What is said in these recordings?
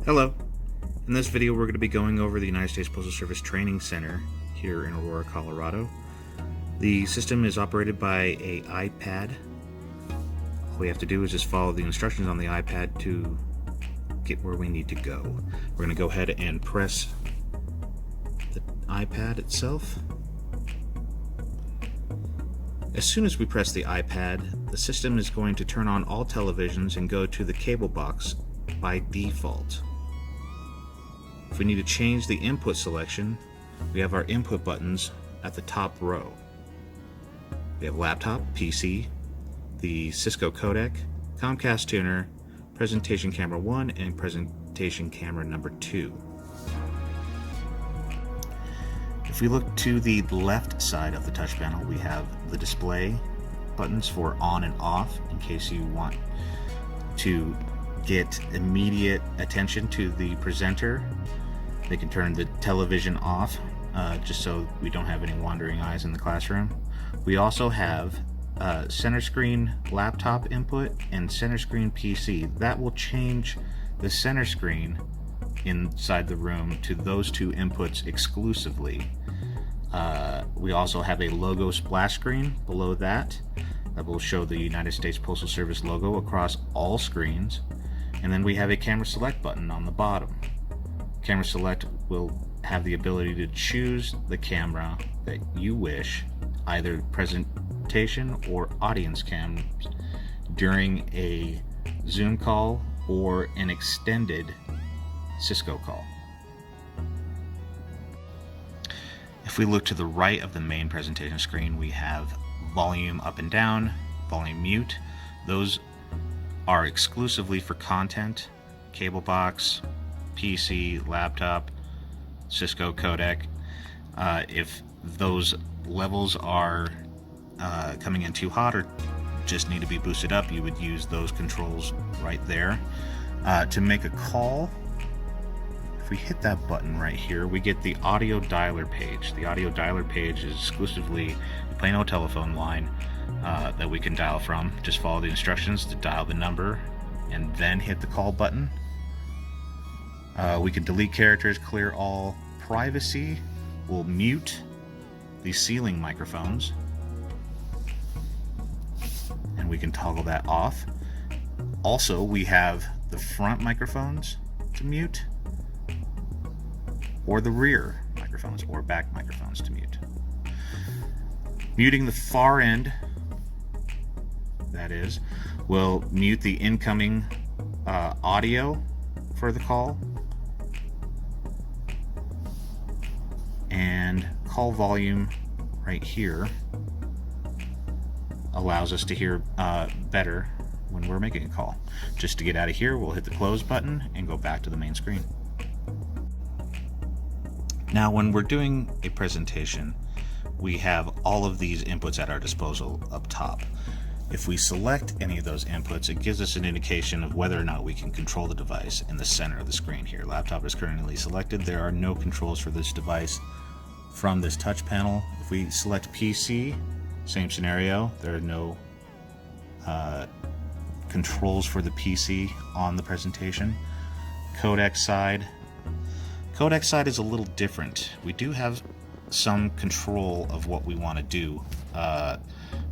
Hello. In this video we're going to be going over the United States Postal Service Training Center here in Aurora, Colorado. The system is operated by an iPad. All we have to do is just follow the instructions on the iPad to get where we need to go. We're going to go ahead and press the iPad itself. As soon as we press the iPad, the system is going to turn on all televisions and go to the cable box by default. If we need to change the input selection, we have our input buttons at the top row. We have laptop, PC, the Cisco codec, Comcast tuner, presentation camera 1, and presentation camera number 2. If we look to the left side of the touch panel, we have the display buttons for on and off in case you want to get immediate attention to the presenter. They can turn the television off just so we don't have any wandering eyes in the classroom. We also have center screen laptop input and center screen PC. That will change the center screen inside the room to those two inputs exclusively. We also have a logo splash screen below that will show the United States Postal Service logo across all screens. And then we have a camera select button on the bottom. Camera select will have the ability to choose the camera that you wish, either presentation or audience cams, during a Zoom call or an extended Cisco call. If we look to the right of the main presentation screen, we have volume up and down, volume mute. Those are exclusively for content, cable box, PC, laptop, Cisco codec. If those levels are coming in too hot or just need to be boosted up, you would use those controls right there. To make a call, if we hit that button right here, we get the audio dialer page. The audio dialer page is exclusively a plain old telephone line that we can dial from. Just follow the instructions to dial the number and then hit the call button. We can delete characters, clear all. Privacy will mute the ceiling microphones, and we can toggle that off. Also, we have the front microphones to mute, or the rear microphones or back microphones to mute. Muting the far end, that is, will mute the incoming audio for the call, and call volume right here allows us to hear better when we're making a call. Just to get out of here, we'll hit the close button and go back to the main screen. Now, when we're doing a presentation, we have all of these inputs at our disposal up top. If we select any of those inputs, it gives us an indication of whether or not we can control the device in the center of the screen here. Laptop is currently selected. There are no controls for this device from this touch panel. If we select PC, same scenario. There are no controls for the PC on the presentation. Codec side is a little different. We do have some control of what we want to do.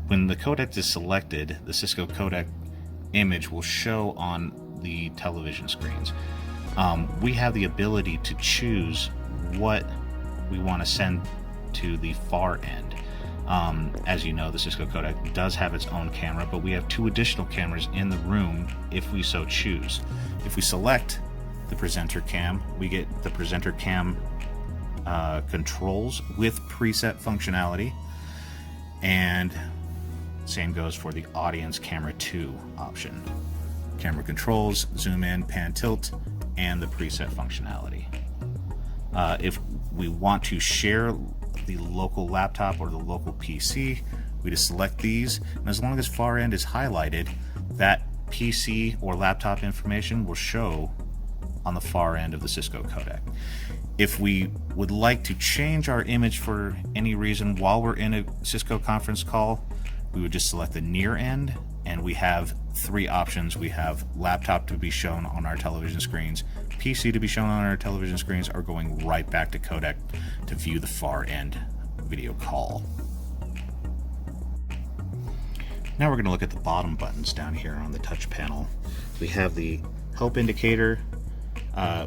When the codec is selected, the Cisco codec image will show on the television screens. We have the ability to choose what we want to send to the far end. As you know, the Cisco codec does have its own camera, but we have two additional cameras in the room if we so choose. If we select the presenter cam, we get the presenter cam controls with preset functionality, and same goes for the audience camera 2 option. Camera controls, zoom in, pan, tilt, and the preset functionality. If we want to share the local laptop or the local PC, we just select these, and as long as far end is highlighted, that PC or laptop information will show on the far end of the Cisco codec. If we would like to change our image for any reason while we're in a Cisco conference call, we would just select the near end, and we have three options. We have laptop to be shown on our television screens, PC to be shown on our television screens are going right back to codec to view the far end video call. Now we're going to look at the bottom buttons down here on the touch panel. We have the help indicator,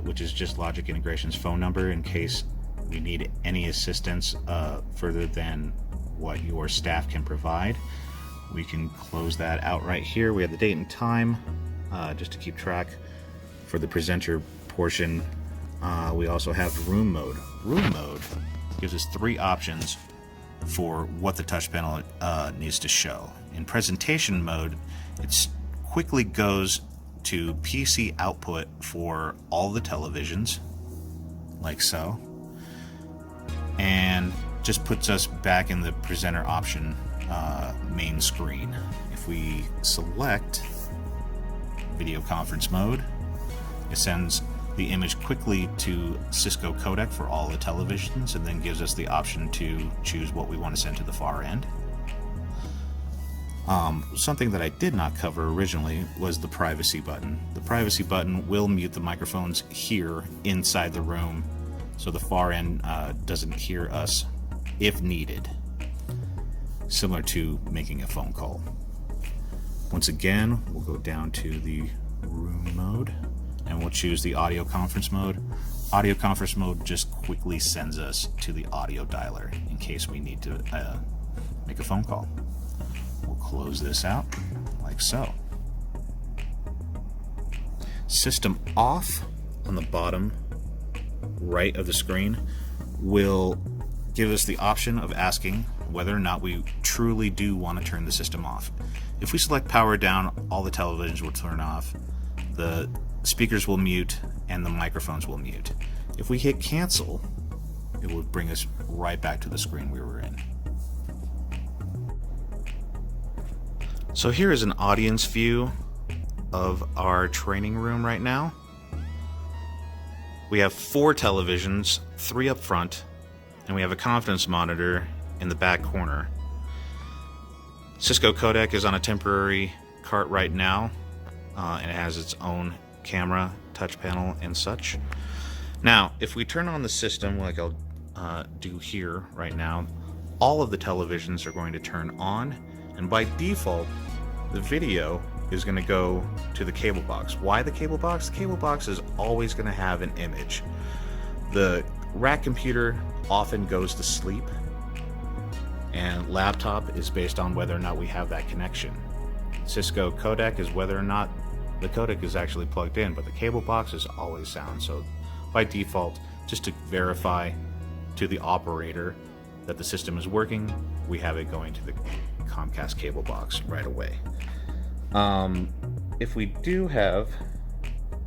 which is just Logic Integration's phone number in case we need any assistance further than what your staff can provide. We can close that out right here. We have the date and time, just to keep track. For the presenter portion, we also have room mode. Room mode gives us 3 options for what the touch panel needs to show. In presentation mode, it quickly goes to PC output for all the televisions, like so, and just puts us back in the presenter option main screen. If we select video conference mode, it sends the image quickly to Cisco codec for all the televisions and then gives us the option to choose what we want to send to the far end. Something that I did not cover originally was the privacy button. The privacy button will mute the microphones here inside the room so the far end doesn't hear us if needed, similar to making a phone call. Once again, we'll go down to the room mode and we'll choose the audio conference mode. Audio conference mode just quickly sends us to the audio dialer in case we need to make a phone call. We'll close this out like so. System off on the bottom right of the screen will give us the option of asking whether or not we truly do want to turn the system off. If we select power down, all the televisions will turn off, the speakers will mute, and the microphones will mute. If we hit cancel, it will bring us right back to the screen we were in. So here is an audience view of our training room right now. We have 4 televisions, 3 up front, and we have a conference monitor in the back corner. Cisco codec is on a temporary cart right now, and it has its own camera, touch panel, and such. Now, if we turn on the system, like I'll do here right now, all of the televisions are going to turn on, and by default, the video is going to go to the cable box. Why the cable box? The cable box is always going to have an image. The rack computer often goes to sleep, and laptop is based on whether or not we have that connection. Cisco codec is whether or not the codec is actually plugged in, but the cable box is always sound. So by default, just to verify to the operator that the system is working, we have it going to the Comcast cable box right away. If we do have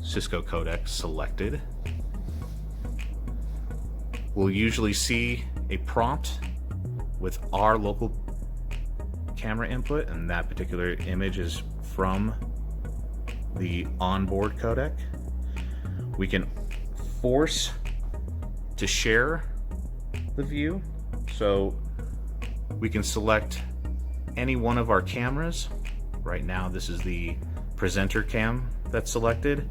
Cisco codec selected, we'll usually see a prompt with our local camera input, and that particular image is from the onboard codec. We can force to share the view, so we can select any one of our cameras. Right now this is the presenter cam that's selected,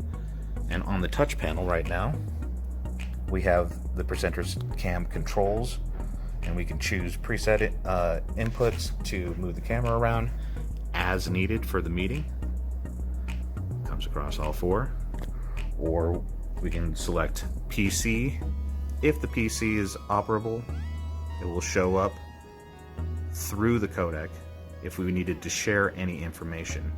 and on the touch panel right now we have the presenter's cam controls, and we can choose preset inputs to move the camera around as needed for the meeting. Comes across all 4. Or we can select PC. If the PC is operable, it will show up through the codec if we needed to share any information.